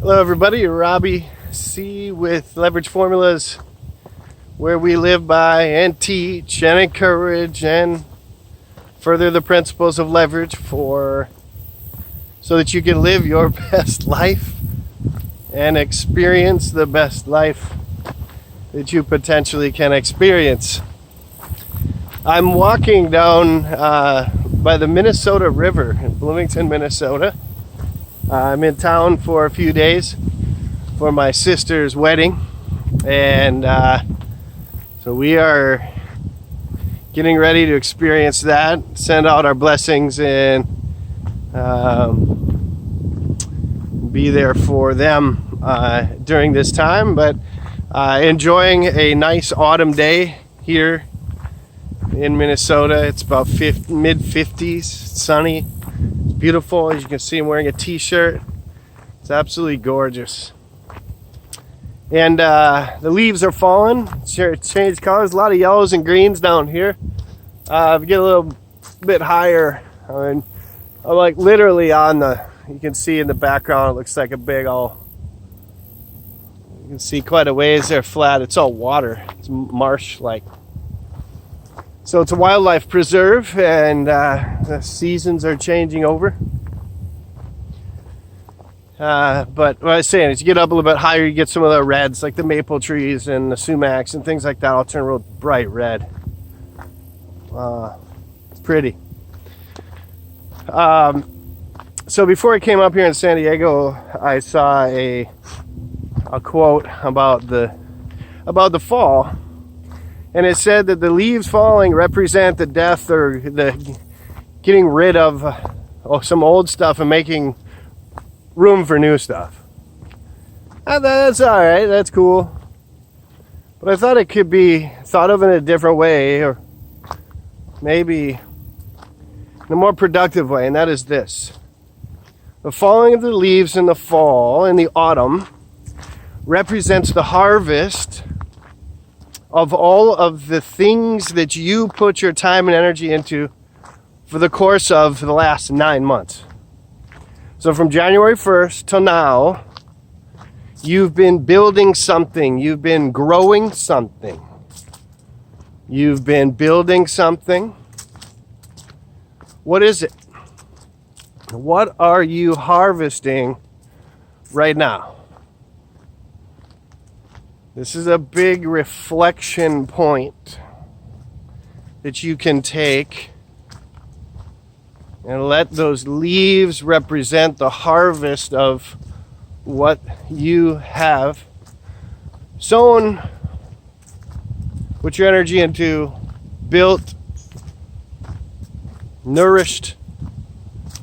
Hello everybody, Robbie C with Leverage Formulas, where we live by and teach and encourage and further the principles of leverage so that you can live your best life and experience the best life that you potentially can experience. I'm walking down by the Minnesota River in Bloomington, Minnesota. I'm in town for a few days for my sister's wedding, and so we are getting ready to experience that, send out our blessings, and be there for them during this time, but enjoying a nice autumn day here in Minnesota. It's about mid-50s, sunny. Beautiful. As you can see, I'm wearing a t-shirt. It's absolutely gorgeous. And the leaves are falling. Changed colors. A lot of yellows and greens down here. If you get a little bit higher, I'm like literally on you can see in the background, it looks like a big you can see quite a ways there flat. It's all water. It's marsh-like. So it's a wildlife preserve, and the seasons are changing over. But what I was saying is, you get up a little bit higher, you get some of the reds, like the maple trees and the sumacs and things like that. All turn real bright red. It's pretty. So before I came up here in San Diego, I saw a quote about the fall. And it said that the leaves falling represent the death or the getting rid of some old stuff and making room for new stuff. That's all right. That's cool. But I thought it could be thought of in a different way, or maybe in a more productive way, and that is this. The falling of the leaves in the fall, in the autumn, represents the harvest of all of the things that you put your time and energy into for the course of the last 9 months. So from January 1st till now, you've been building something. You've been growing something. You've been building something. What is it? What are you harvesting right now? This is a big reflection point that you can take and let those leaves represent the harvest of what you have sown, put your energy into, built, nourished,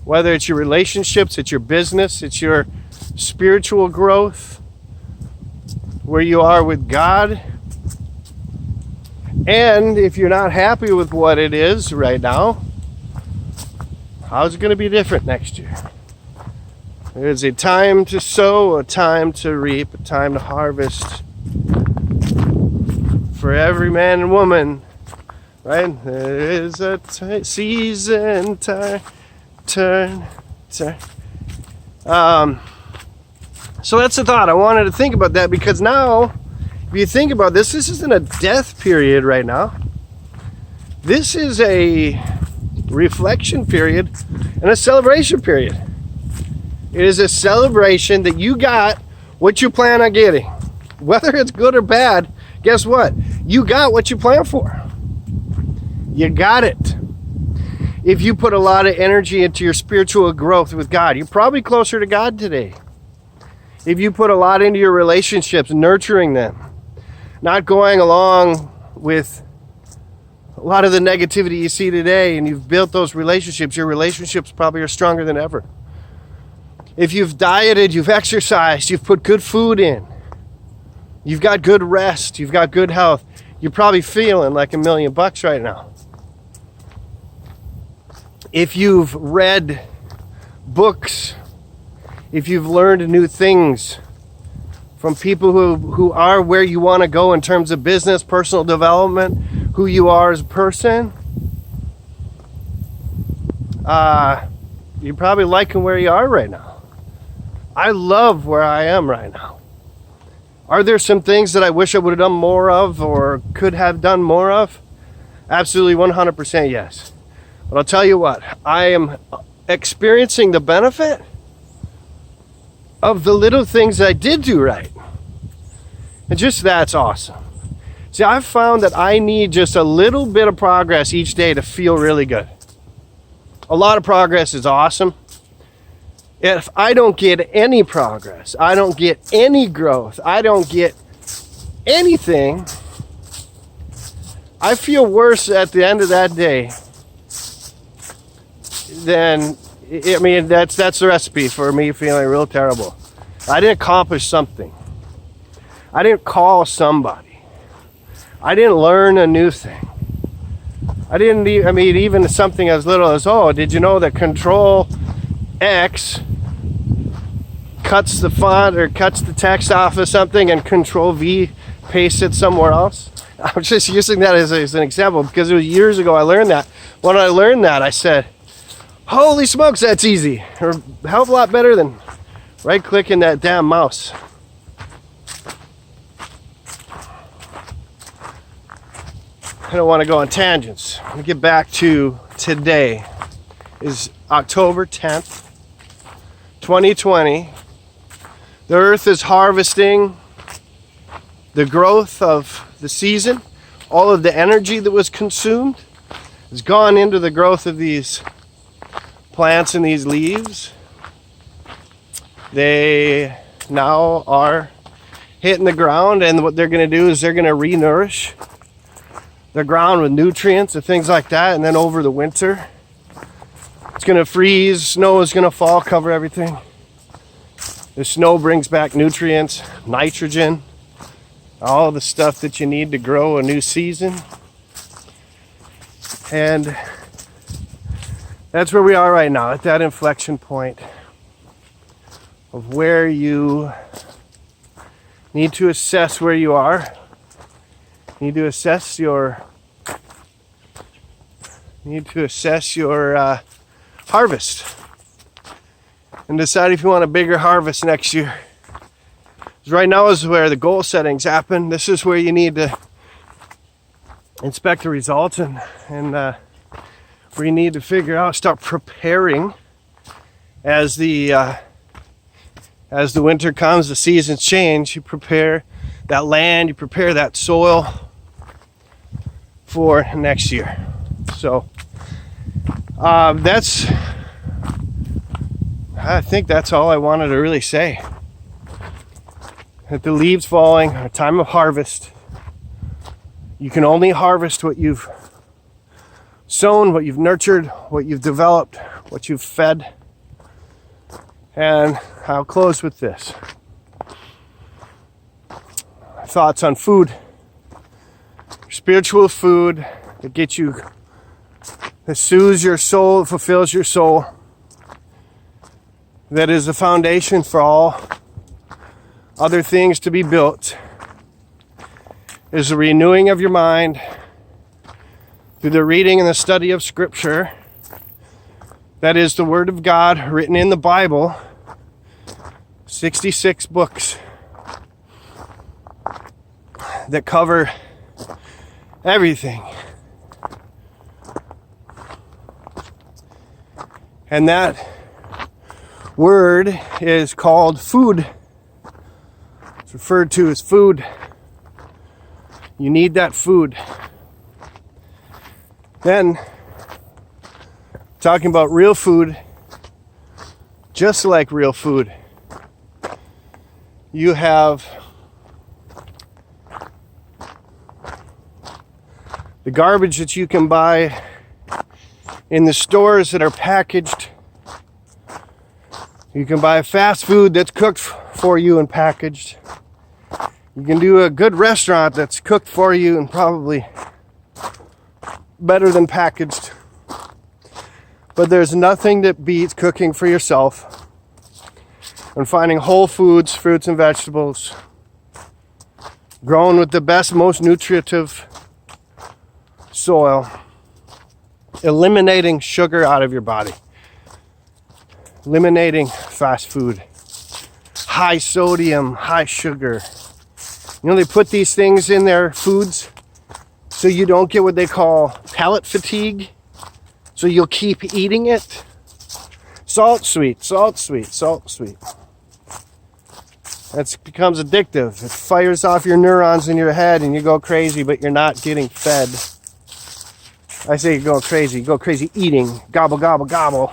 whether it's your relationships, it's your business, it's your spiritual growth, where you are with God. And if you're not happy with what it is right now, how's it going to be different next year? There's a time to sow, a time to reap, a time to harvest for every man and woman, right? There is a season, turn. So that's the thought. I wanted to think about that, because now, if you think about this isn't a death period right now. This is a reflection period and a celebration period. It is a celebration that you got what you plan on getting. Whether it's good or bad, guess what? You got what you planned for. You got it. If you put a lot of energy into your spiritual growth with God, you're probably closer to God today. If you put a lot into your relationships, nurturing them, not going along with a lot of the negativity you see today, and you've built those relationships, your relationships probably are stronger than ever. If you've dieted, you've exercised, you've put good food in, you've got good rest, you've got good health, you're probably feeling like $1 million right now. If you've read books, if you've learned new things from people who are where you want to go in terms of business, personal development, who you are as a person, you're probably liking where you are right now. I love where I am right now. Are there some things that I wish I would have done more of or could have done more of? Absolutely 100% yes. But I'll tell you what, I am experiencing the benefit of the little things I did do right. And just that's awesome. See, I've found that I need just a little bit of progress each day to feel really good. A lot of progress is awesome. If I don't get any progress, I don't get any growth, I don't get anything, I feel worse at the end of that day than, I mean, that's the recipe for me feeling real terrible. I didn't accomplish something. I didn't call somebody. I didn't learn a new thing. I didn't, I mean, even something as little as, oh, did you know that Control X cuts the font or cuts the text off of something and Control V pastes it somewhere else? I'm just using that as an example because it was years ago I learned that. When I learned that, I said, holy smokes, that's easy. Or a hell of a lot better than right-clicking that damn mouse. I don't want to go on tangents. Let me get back to today. Is October 10th, 2020. The earth is harvesting the growth of the season. All of the energy that was consumed has gone into the growth of these plants and these leaves. They now are hitting the ground, and what they're going to do is they're going to re-nourish the ground with nutrients and things like that. And then over the winter, it's going to freeze, snow is going to fall, cover everything. The snow brings back nutrients, nitrogen, all the stuff that you need to grow a new season. And that's where we are right now, at that inflection point of where you need to assess where you are. You need to assess your harvest and decide if you want a bigger harvest next year. Because right now is where the goal settings happen. This is where you need to inspect the results and where you need to figure out, start preparing as the winter comes, the seasons change. You prepare that land, you prepare that soil for next year. So I think that's all I wanted to really say. At the leaves falling, a time of harvest. You can only harvest what you've sown, what you've nurtured, what you've developed, what you've fed. And I'll close with this. Thoughts on food. Spiritual food that gets you, that soothes your soul, fulfills your soul. That is the foundation for all other things to be built. Is the renewing of your mind through the reading and the study of Scripture. That is the Word of God written in the Bible. 66 books that cover everything. And that word is called food. It's referred to as food. You need that food. Then, talking about real food, just like real food, you have the garbage that you can buy in the stores that are packaged. You can buy fast food that's cooked for you and packaged. You can do a good restaurant that's cooked for you and probably better than packaged. But there's nothing that beats cooking for yourself and finding whole foods, fruits and vegetables, grown with the best, most nutritive soil, eliminating sugar out of your body, eliminating fast food, high sodium, high sugar. You know, they put these things in their foods so you don't get what they call palate fatigue. So you'll keep eating it. Salt, sweet, salt, sweet, salt, sweet. That becomes addictive. It fires off your neurons in your head and you go crazy, but you're not getting fed. I say you go crazy eating, gobble, gobble, gobble.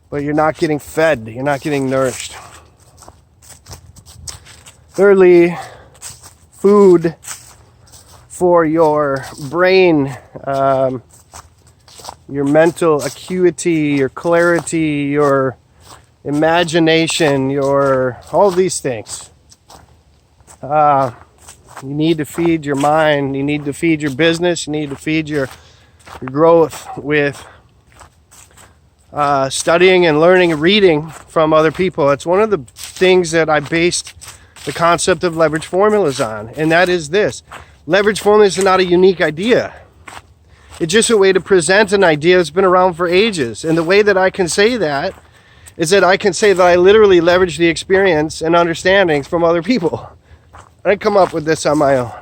But you're not getting fed, you're not getting nourished. Thirdly, food for your brain, your mental acuity, your clarity, your imagination, all of these things. You need to feed your mind, you need to feed your business, you need to feed your growth with studying and learning and reading from other people. It's one of the things that I based the concept of leverage formulas on, and that is this. Leverage formulas are not a unique idea. It's just a way to present an idea that's been around for ages. And the way that I can say that is that I can say that I literally leverage the experience and understandings from other people. I didn't come up with this on my own.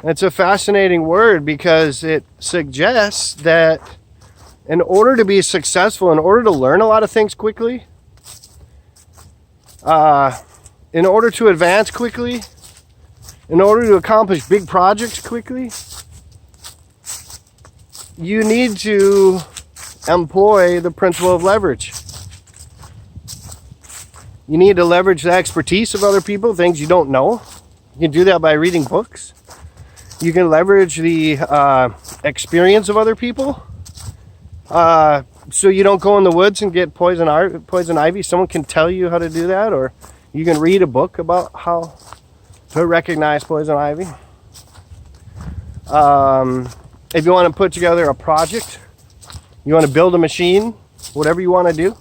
It's a fascinating word because it suggests that in order to be successful, in order to learn a lot of things quickly, in order to advance quickly, in order to accomplish big projects quickly, you need to employ the principle of leverage. You need to leverage the expertise of other people, things you don't know. You can do that by reading books. You can leverage the experience of other people. So you don't go in the woods and get poison ivy. Someone can tell you how to do that, or you can read a book about how to recognize poison ivy. If you want to put together a project, you want to build a machine, whatever you want to do,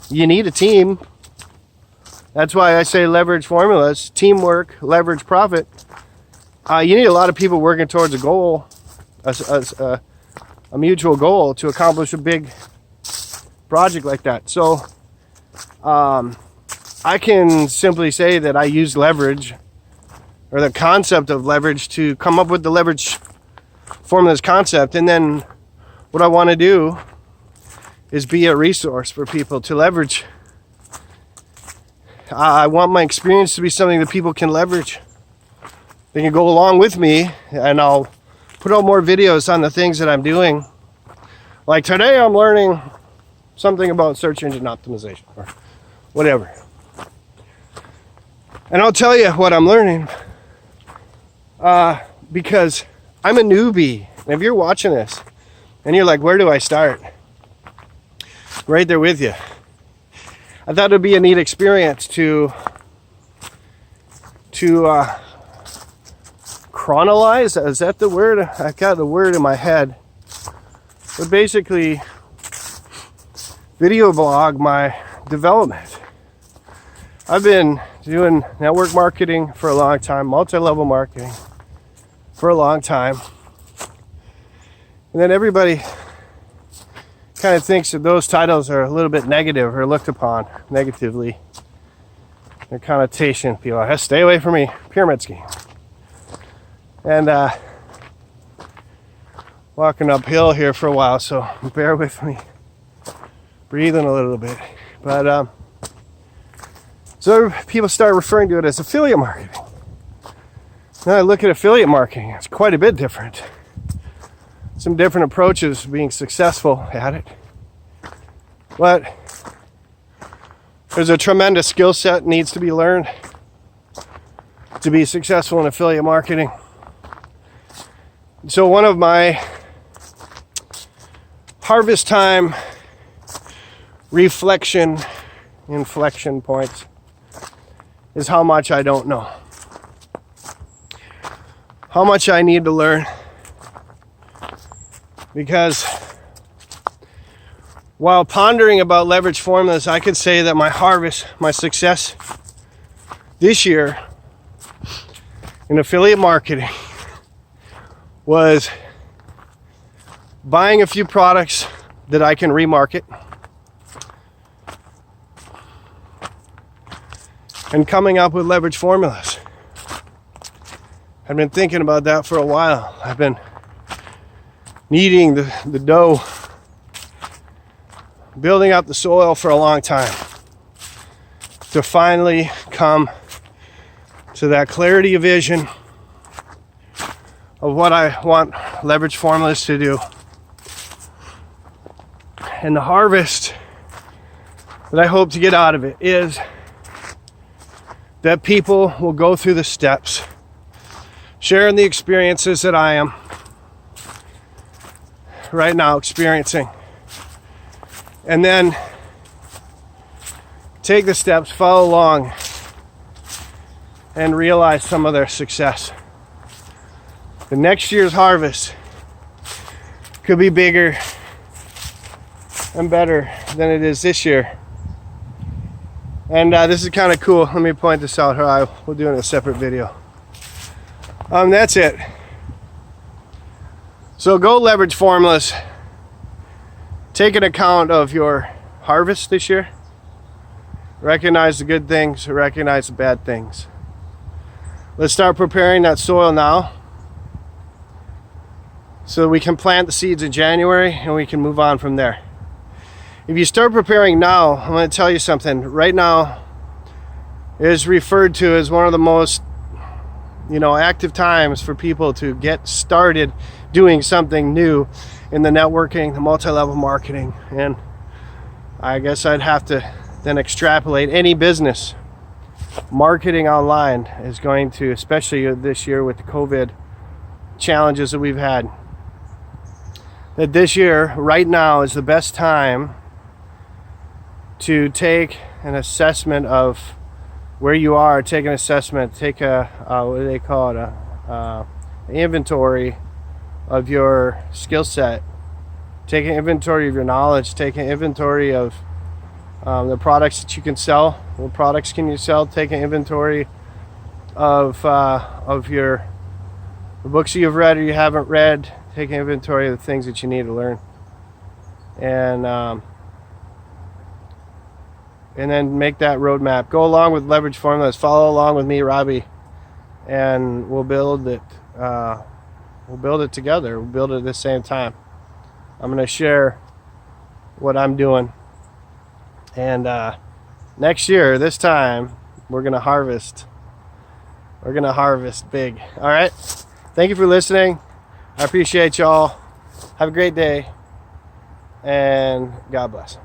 you need a team. That's why I say leverage formulas, teamwork, leverage, profit. You need a lot of people working towards a goal, a mutual goal to accomplish a big project like that. So I can simply say that I use leverage, or the concept of leverage, to come up with the leverage formulas concept. And then what I want to do is be a resource for people to leverage. I want my experience to be something that people can leverage. They can go along with me, and I'll put out more videos on the things that I'm doing. Like today I'm learning something about search engine optimization or whatever. And I'll tell you what I'm learning because I'm a newbie. And if you're watching this and you're like, where do I start? Right there with you. I thought it would be a neat experience to chronologize. Is that the word? I got the word in my head. But basically, video blog my development. I've been doing network marketing for a long time, multi-level marketing for a long time. And then everybody kind of thinks that those titles are a little bit negative or looked upon negatively. Their connotation, people are, stay away from me, pyramid scheme. And walking uphill here for a while, so bear with me. Breathing a little bit. But so people start referring to it as affiliate marketing. Now I look at affiliate marketing, it's quite a bit different. Some different approaches to being successful at it. But there's a tremendous skill set that needs to be learned to be successful in affiliate marketing. So one of my harvest time reflection inflection points is how much I don't know. How much I need to learn. Because while pondering about leverage formulas, I could say that my harvest, my success this year in affiliate marketing was buying a few products that I can remarket, and coming up with leverage formulas. I've been thinking about that for a while. I've been kneading the dough, building up the soil for a long time to finally come to that clarity of vision of what I want leverage formulas to do. And the harvest that I hope to get out of it is that people will go through the steps, sharing the experiences that I am right now experiencing, and then take the steps, follow along, and realize some of their success. The next year's harvest could be bigger and better than it is this year. And this is kind of cool. Let me point this out. We'll do it in a separate video. That's it. So go leverage formulas. Take an account of your harvest this year. Recognize the good things, recognize the bad things. Let's start preparing that soil now so we can plant the seeds in January and we can move on from there. If you start preparing now, I'm going to tell you something. Right now is referred to as one of the most, active times for people to get started doing something new in the networking, the multi-level marketing. And I guess I'd have to then extrapolate any business. Marketing online is going to, especially this year with the COVID challenges that we've had, that this year, right now, is the best time to take an assessment of where you are, take an assessment, take a, what do they call it, inventory of your skill set, take an inventory of your knowledge, take an inventory of the products that you can sell. What products can you sell? Take an inventory of the books you've read or you haven't read. Take an inventory of the things that you need to learn, and then make that roadmap. Go along with leverage formulas. Follow along with me, Robbie, and we'll build it. We'll build it together. We'll build it at the same time. I'm going to share what I'm doing, and next year, this time, we're going to harvest. We're going to harvest big. All right. Thank you for listening. I appreciate y'all. Have a great day, and God bless.